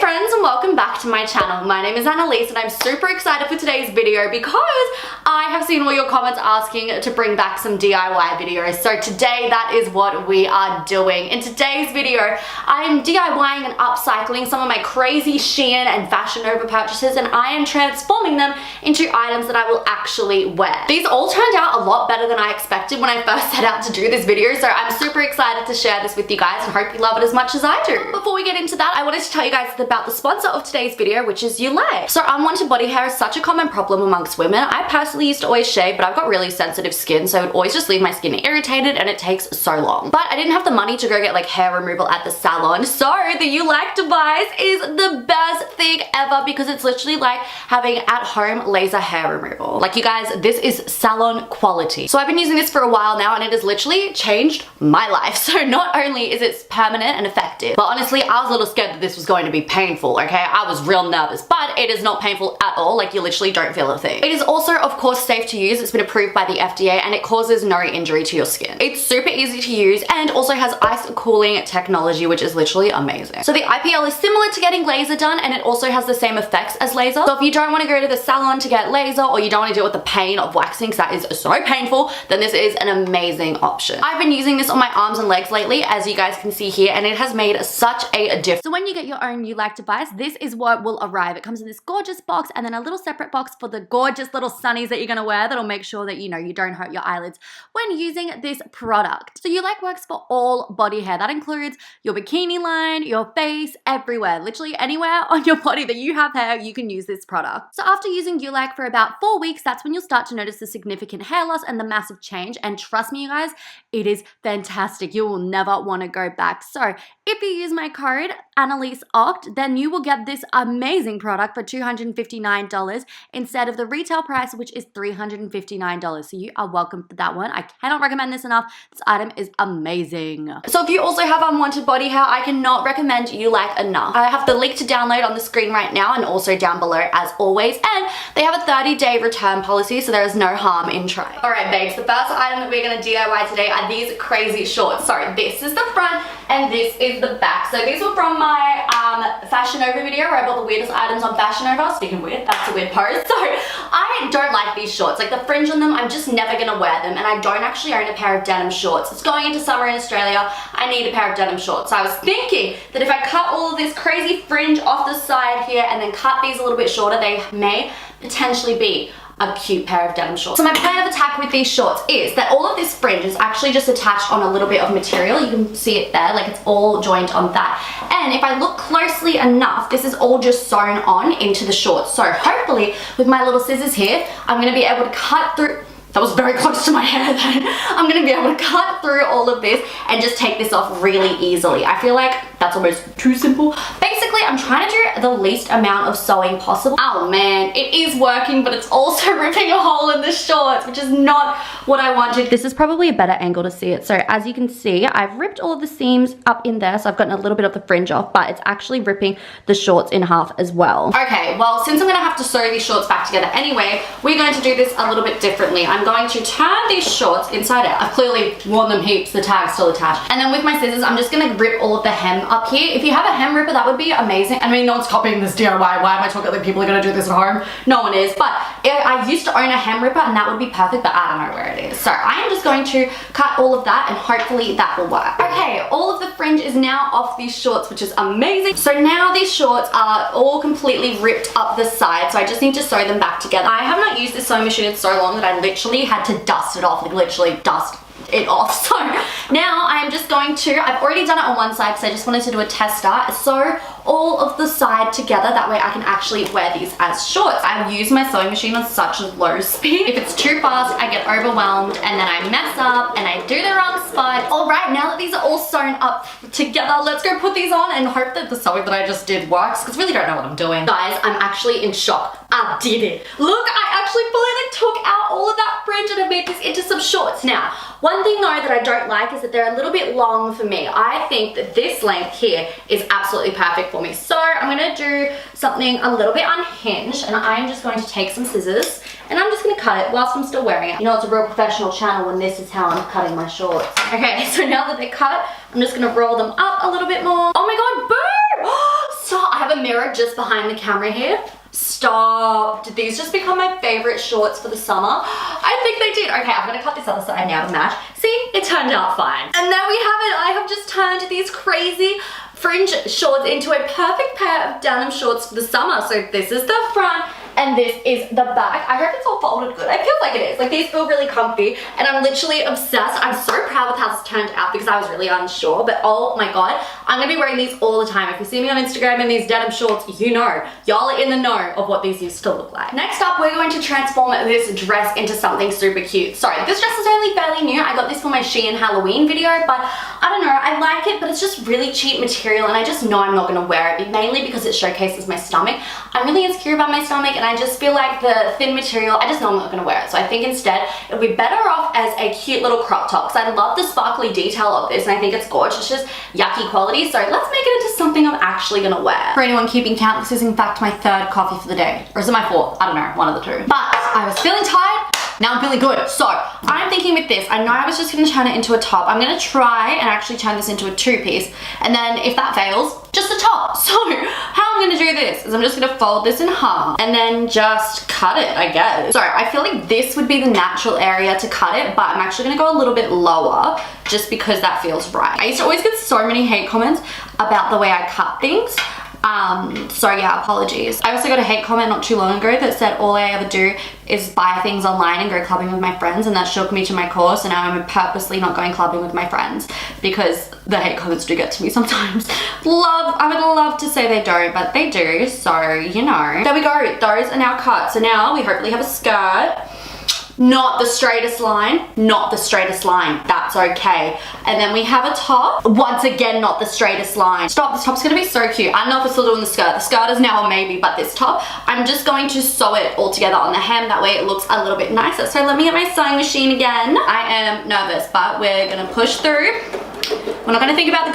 friends, and welcome back to my channel. My name is Annalise and I'm super excited for today's video because I have seen all your comments asking to bring back some DIY videos. So today that is what we are doing. In today's video, I'm DIYing and upcycling some of my crazy Shein and Fashion Nova purchases, and I am transforming them into items that I will actually wear. These all turned out a lot better than I expected when I first set out to do this video, so I'm super excited to share this with you guys and hope you love it as much as I do. Before we get into that, I wanted to tell you guys about the sponsor of today's video, which is Youlet. So unwanted body hair is such a common problem amongst women. I personally used to always shave, but I've got really sensitive skin, so it would always just leave my skin irritated and it takes so long. But I didn't have the money to go get like hair removal at the salon, so the Youlet device is the best thing ever because it's literally like having at-home laser hair removal. Like, you guys, this is salon quality. So I've been using this for a while now and it has literally changed my life. So not only is it permanent and effective, but honestly, I was a little scared that this was going to be painful, okay? I was real nervous, but it is not painful at all. Like, you literally don't feel a thing. It is also, of course, safe to use. It's been approved by the FDA and it causes no injury to your skin. It's super easy to use and also has ice cooling technology, which is literally amazing. So the IPL is similar to getting laser done and it also has the same effects as laser. So if you don't want to go to the salon to get laser, or you don't want to deal with the pain of waxing, because that is so painful, then this is an amazing option. I've been using this on my arms and legs lately, as you guys can see here, and it has made such a difference. So when you get your own Youlet device, this is what will arrive. It comes in this gorgeous box and then a little separate box for the gorgeous little sunnies that you're gonna wear that'll make sure that, you know, you don't hurt your eyelids when using this product. So Youlet works for all body hair. That includes your bikini line, your face, everywhere. Literally anywhere on your body that you have hair, you can use this product. So after using Youlet for about 4 weeks, that's when you'll start to notice the significant hair loss and the massive change. And trust me, you guys, it is fantastic. You will never want to go back. So if you use my code AnnaliseOct, then you will get this amazing product for $259 instead of the retail price, which is $359. So you are welcome for that one. I cannot recommend this enough. This item is amazing. So if you also have unwanted body hair, I cannot recommend Youlet enough. I have the link to download on the screen right now and also down below as always. And they have a 30-day return policy, so there is no harm in trying. All right, babes, the first item that we're gonna DIY today are these crazy shorts. Sorry, this is the front and this is the back. So these were from my Fashion Nova video where I bought the weirdest items on Fashion Nova. Speaking of weird, that's a weird pose. So I don't like these shorts. Like, the fringe on them, I'm just never gonna wear them, and I don't actually own a pair of denim shorts. It's going into summer in Australia. I need a pair of denim shorts. So I was thinking that if I cut all of this crazy fringe off the side here and then cut these a little bit shorter, they may potentially be a cute pair of denim shorts. So my plan of attack with these shorts is that all of this fringe is actually just attached on a little bit of material. You can see it there, like it's all joined on that. And if I look closely enough, this is all just sewn on into the shorts. So hopefully with my little scissors here, I'm gonna be able to cut through. That was very close to my hair then. I'm gonna be able to cut through all of this and just take this off really easily. I feel like that's almost too simple. Basically, I'm trying to do the least amount of sewing possible. Oh man, it is working, but it's also ripping a hole in the shorts, which is not what I wanted. This is probably a better angle to see it. So as you can see, I've ripped all of the seams up in there, so I've gotten a little bit of the fringe off, but it's actually ripping the shorts in half as well. Okay, well, since I'm gonna have to sew these shorts back together anyway, we're going to do this a little bit differently. I'm going to turn these shorts inside out. I've clearly worn them heaps, the tag's still attached. And then with my scissors, I'm just gonna rip all of the hem up here. If you have a hem ripper, that would be amazing. I mean, no one's copying this DIY. Why am I talking like people are gonna do this at home? No one is, but I used to own a hem ripper and that would be perfect, but I don't know where it is. So I am just going to cut all of that and hopefully that will work. Okay, all of the fringe is now off these shorts, which is amazing. So now these shorts are all completely ripped up the side, so I just need to sew them back together. I have not used this sewing machine in so long that I literally had to dust it off, like literally dust it off. So now I'm just going to, I've already done it on one side because I just wanted to do a tester, sew all of the side together, that way I can actually wear these as shorts. I use my sewing machine on such a low speed. If it's too fast, I get overwhelmed and then I mess up and I do the wrong spot. All right, now that these are all sewn up together, let's go put these on and hope that the sewing that I just did works, because I really don't know what I'm doing. Guys, I'm actually in shock. I did it. Look, I actually fully took out all of that fringe and I made this into some shorts. Now, one thing though that I don't like is that they're a little bit long for me. I think that this length here is absolutely perfect for me. So I'm gonna do something a little bit unhinged, and I'm just going to take some scissors and I'm just gonna cut it whilst I'm still wearing it. You know, it's a real professional channel when this is how I'm cutting my shorts. Okay, so now that they're cut, I'm just gonna roll them up a little bit more. Oh my god, boom! Stop. I have a mirror just behind the camera here. Stop. Did these just become my favorite shorts for the summer? I think they did. Okay, I'm gonna cut this other side now to match. See, it turned out fine. And there we have it. I have just turned these crazy fringe shorts into a perfect pair of denim shorts for the summer. So this is the front and this is the back. I hope it's all folded good. It feels like it is. Like, these feel really comfy and I'm literally obsessed. I'm so proud with how this turned out because I was really unsure, but oh my god, I'm gonna be wearing these all the time. If you see me on Instagram in these denim shorts, you know, y'all are in the know of what these used to look like. Next up, we're going to transform this dress into something super cute. Sorry, this dress is only fairly new. I got this for my Shein Halloween video, but I don't know, I like it, but it's just really cheap material and I just know I'm not gonna wear it, mainly because it showcases my stomach. I'm really insecure about my stomach and I just feel like the thin material, I just know I'm not gonna wear it. So I think instead it would be better off as a cute little crop top because I love the sparkly detail of this and I think it's gorgeous. It's just yucky quality. So let's make it into something I'm actually gonna wear. For anyone keeping count, this is in fact my third coffee for the day. Or is it my fourth? I don't know, one of the two. But I was feeling tired. Now I'm feeling good. So I'm thinking with this, I know I was just gonna turn it into a top. I'm gonna try and actually turn this into a two-piece. And then if that fails, just a top. So how I'm gonna do this is I'm just gonna fold this in half and then just cut it, I guess. So I feel like this would be the natural area to cut it, but I'm actually gonna go a little bit lower just because that feels right. I used to always get so many hate comments about the way I cut things. So yeah, apologies. I also got a hate comment not too long ago that said all I ever do is buy things online and go clubbing with my friends, and that shook me to my core, so now I'm purposely not going clubbing with my friends because the hate comments do get to me sometimes. I would love to say they don't, but they do, so you know. There we go, those are now cut. So now we hopefully have a skirt. Not the straightest line, not the straightest line, that's okay. And then we have a top, once again, not the straightest line. Stop, this top's gonna be so cute. I don't know if we're still doing the skirt. The skirt is now a maybe, but this top, I'm just going to sew it all together on the hem, that way it looks a little bit nicer. So let me get my sewing machine again. I am nervous, but we're gonna push through. We're not gonna think about the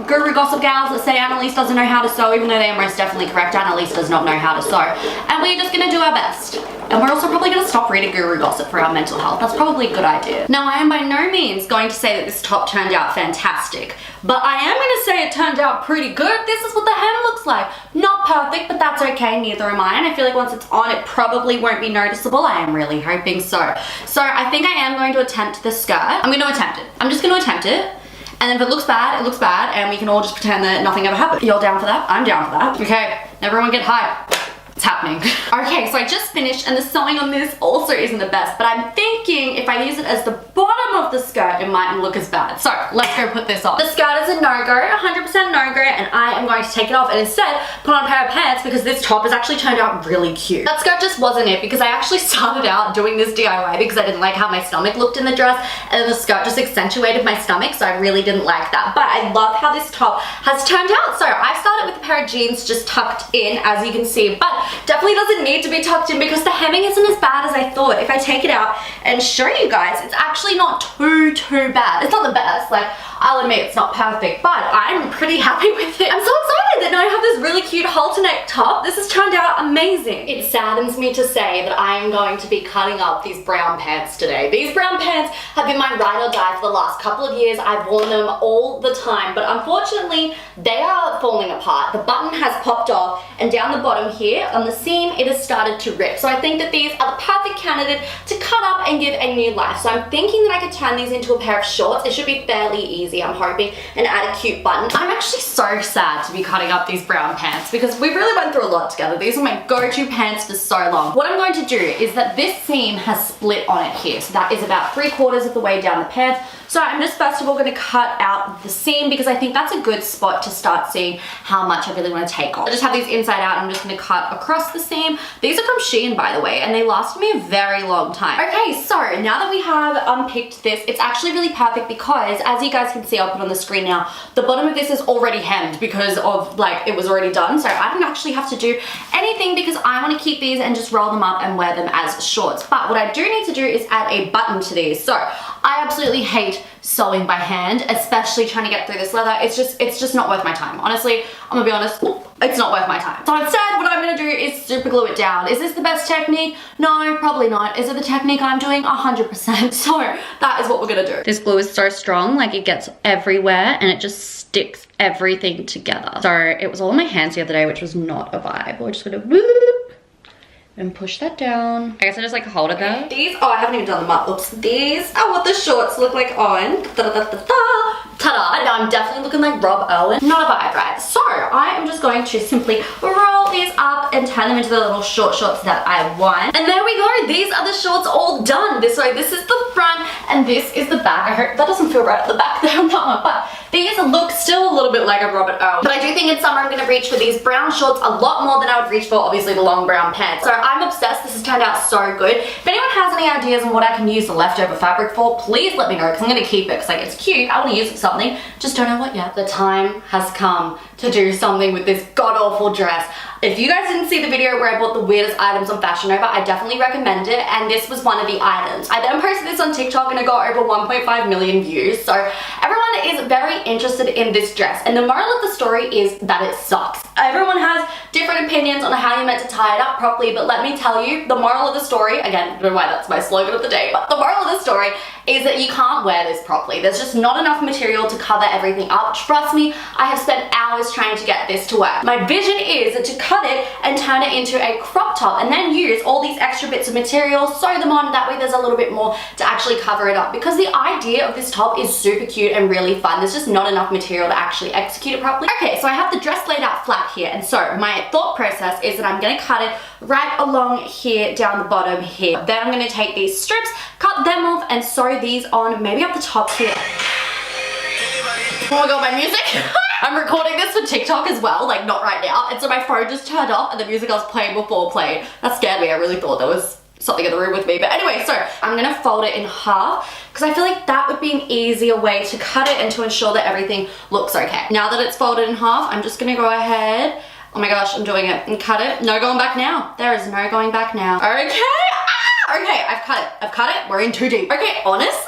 guru gossip gals that say Annalise doesn't know how to sew, even though they are most definitely correct. Annalise does not know how to sew. And we're just gonna do our best. And we're also probably gonna stop reading guru gossip for our mental health. That's probably a good idea. Now, I am by no means going to say that this top turned out fantastic, but I am gonna say it turned out pretty good. This is what the hem looks like. Not perfect, but that's okay, neither am I. And I feel like once it's on, it probably won't be noticeable. I am really hoping so. So I think I am going to attempt the skirt. I'm gonna attempt it. I'm just gonna attempt it. And then if it looks bad, it looks bad, and we can all just pretend that nothing ever happened. You're down for that? I'm down for that. Okay, everyone get hype. It's happening. Okay, so I just finished and the sewing on this also isn't the best, but I'm thinking if I use it as the bottom of the skirt, it mightn't look as bad. So let's go put this on. The skirt is a no-go, 100% no-go, and I am going to take it off and instead put on a pair of pants because this top has actually turned out really cute. That skirt just wasn't it because I actually started out doing this DIY because I didn't like how my stomach looked in the dress, and then the skirt just accentuated my stomach, so I really didn't like that. But I love how this top has turned out. So I started with a pair of jeans just tucked in, as you can see, but definitely doesn't need to be tucked in because the hemming isn't as bad as I thought. If I take it out and show you guys, it's actually not too bad. It's not the best, like, I'll admit it's not perfect, but I'm pretty happy with it. I'm so excited that now I have this really cute halter neck top. This has turned out amazing. It saddens me to say that I am going to be cutting up these brown pants today. These brown pants have been my ride or die for the last couple of years. I've worn them all the time, but unfortunately, they are falling apart. The button has popped off, and down the bottom here on the seam, it has started to rip. So I think that these are the perfect candidate to cut up and give a new life. So I'm thinking that I could turn these into a pair of shorts. It should be fairly easy, I'm hoping, and add a cute button. I'm actually so sad to be cutting up these brown pants because we really went through a lot together. These are my go-to pants for so long. What I'm going to do is that this seam has split on it here. So that is about 3/4 of the way down the pants. So I'm just first of all going to cut out the seam because I think that's a good spot to start seeing how much I really want to take off. I just have these inside out. I'm just going to cut across the seam. These are from Shein, by the way, and they lasted me a very long time. Okay, so now that we have unpicked this, it's actually really perfect because, as you guys can see, I'll put on the screen now, the bottom of this is already hemmed because of, like, it was already done. So I don't actually have to do anything because I want to keep these and just roll them up and wear them as shorts. But what I do need to do is add a button to these. So I absolutely hate sewing by hand, especially trying to get through this leather. It's just not worth my time. Honestly, I'm gonna be honest, It's not worth my time. So instead, what I'm gonna do is super glue it down. Is this the best technique? No, probably not. Is it the technique I'm doing? 100%. So that is what we're gonna do. This glue is so strong, like it gets everywhere and it just sticks everything together. So it was all in my hands the other day, which was not a vibe. We're just gonna whoop and push that down. I guess I just like hold it there. These, oh, I haven't even done them up. Oops. These are what the shorts look like on. Ta-da! Now I'm definitely looking like Rob Owen. Not a vibe, right? So I am just going to simply roll these up and turn them into the little shorts that I want. And there we go. These are the shorts all done. This way, this is the front and this is the back. I hope that doesn't feel right at the back there on that one, but these look still a little bit like a Robert Owen. But I do think in summer I'm gonna reach for these brown shorts a lot more than I would reach for obviously the long brown pants. So I'm obsessed. This has turned out so good. If anyone has any ideas on what I can use the leftover fabric for, please let me know because I'm gonna keep it because like it's cute. I want to use it for something. Just don't know what yet. The time has come to do something with this god-awful dress. If you guys didn't see the video where I bought the weirdest items on Fashion Nova, I definitely recommend it, and this was one of the items. I then posted this on TikTok and it got over 1.5 million views, so everyone is very interested in this dress, and the moral of the story is that it sucks. Everyone has different opinions on how you're meant to tie it up properly, but let me tell you, the moral of the story, again, I don't know why that's my slogan of the day, but the moral of the story is that you can't wear this properly. There's just not enough material to cover everything up. Trust me, I have spent hours trying to get this to work. My vision is to cut it and turn it into a crop top and then use all these extra bits of material, sew them on, that way there's a little bit more to actually cover it up, because the idea of this top is super cute and really fun. There's just not enough material to actually execute it properly. Okay, so I have the dress laid out flat here, and so my thought process is that I'm gonna cut it right along here down the bottom here. Then I'm gonna take these strips, cut them off and sew these on maybe up the top here. Oh my god, my music! I'm recording this for TikTok as well, like not right now, and so my phone just turned off and the music I was playing before played. That scared me. I really thought there was something in the room with me. But anyway, so I'm gonna fold it in half because I feel like that would be an easier way to cut it and to ensure that everything looks okay. Now that it's folded in half, I'm just gonna go ahead, oh my gosh, I'm doing it, and cut it. No going back now. There is no going back now. Okay, okay, I've cut it, we're in too deep. Okay, honestly,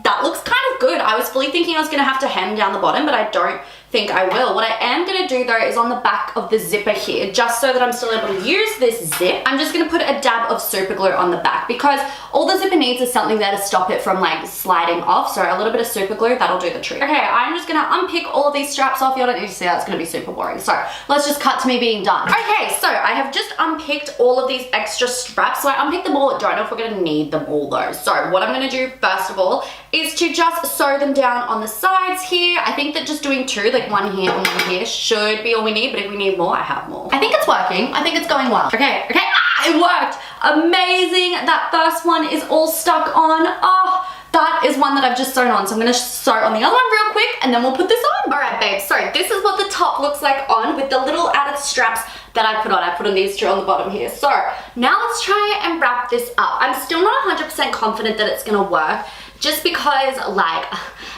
that looks kind of good. I was fully thinking I was gonna have to hem down the bottom, but I don't think I will. What I am gonna do though is on the back of the zipper here, just so that I'm still able to use this zip, I'm just gonna put a dab of super glue on the back, because all the zipper needs is something there to stop it from like sliding off. So a little bit of super glue, that'll do the trick. Okay, I'm just gonna unpick all of these straps off. You don't need to see that, it's gonna be super boring. So let's just cut to me being done. Okay, so I have just unpicked all of these extra straps. So I unpicked them all. I don't know if we're gonna need them all though. So what I'm gonna do first of all is to just sew them down on the sides here. I think that just doing two, like one here and one here, should be all we need, but if we need more, I have more. I think it's working. I think it's going well. Okay, it worked. Amazing. That first one is all stuck on. Oh, that is one that I've just sewn on, so I'm gonna sew on the other one real quick and then we'll put this on. All right, babe, so this is what the top looks like on with the little added straps that I put on. I put on these two on the bottom here. So now let's try and wrap this up. I'm still not 100% confident that it's gonna work, just because like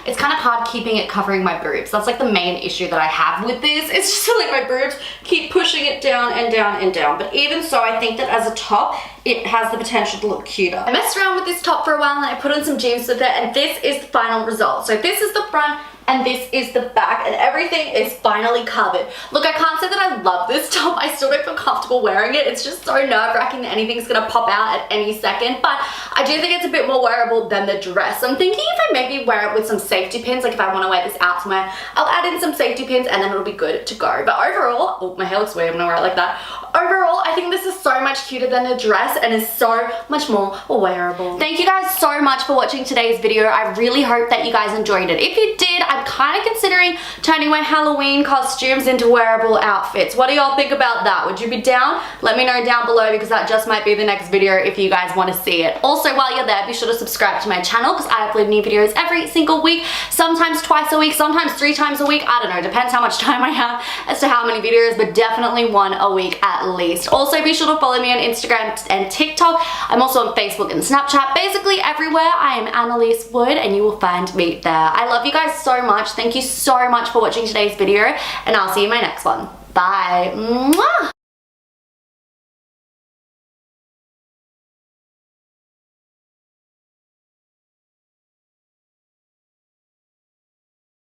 it's kind of hard keeping it covering my boobs. That's like the main issue that I have with this. It's just like my boobs keep pushing it down and down and down. But even so, I think that as a top, it has the potential to look cuter. I messed around with this top for a while and I put on some jeans with it, and this is the final result. So this is the front and this is the back, and everything is finally covered. Look, I can't say that I love this top. I still don't feel comfortable wearing it. It's just so nerve-wracking that anything's gonna pop out at any second, but I do think it's a bit more wearable than the dress. I'm thinking if I maybe wear it with some safety pins, like if I wanna wear this out somewhere, I'll add in some safety pins and then it'll be good to go. But overall, oh, my hair looks weird, I'm gonna wear it like that. Overall, I think this is so much cuter than the dress and is so much more wearable. Thank you guys so much for watching today's video. I really hope that you guys enjoyed it. If you did, I'm kind of considering turning my Halloween costumes into wearable outfits. What do y'all think about that? Would you be down? Let me know down below, because that just might be the next video if you guys want to see it. Also, while you're there, be sure to subscribe to my channel, because I upload new videos every single week, sometimes twice a week, sometimes 3 times a week. I don't know, depends how much time I have as to how many videos, but definitely 1 a week at least. Also, be sure to follow me on Instagram and TikTok. I'm also on Facebook and Snapchat. Basically everywhere, I am Annalise Wood, and you will find me there. I love you guys so much. Thank you so much for watching today's video, and I'll see you in my next one. Bye. Mwah!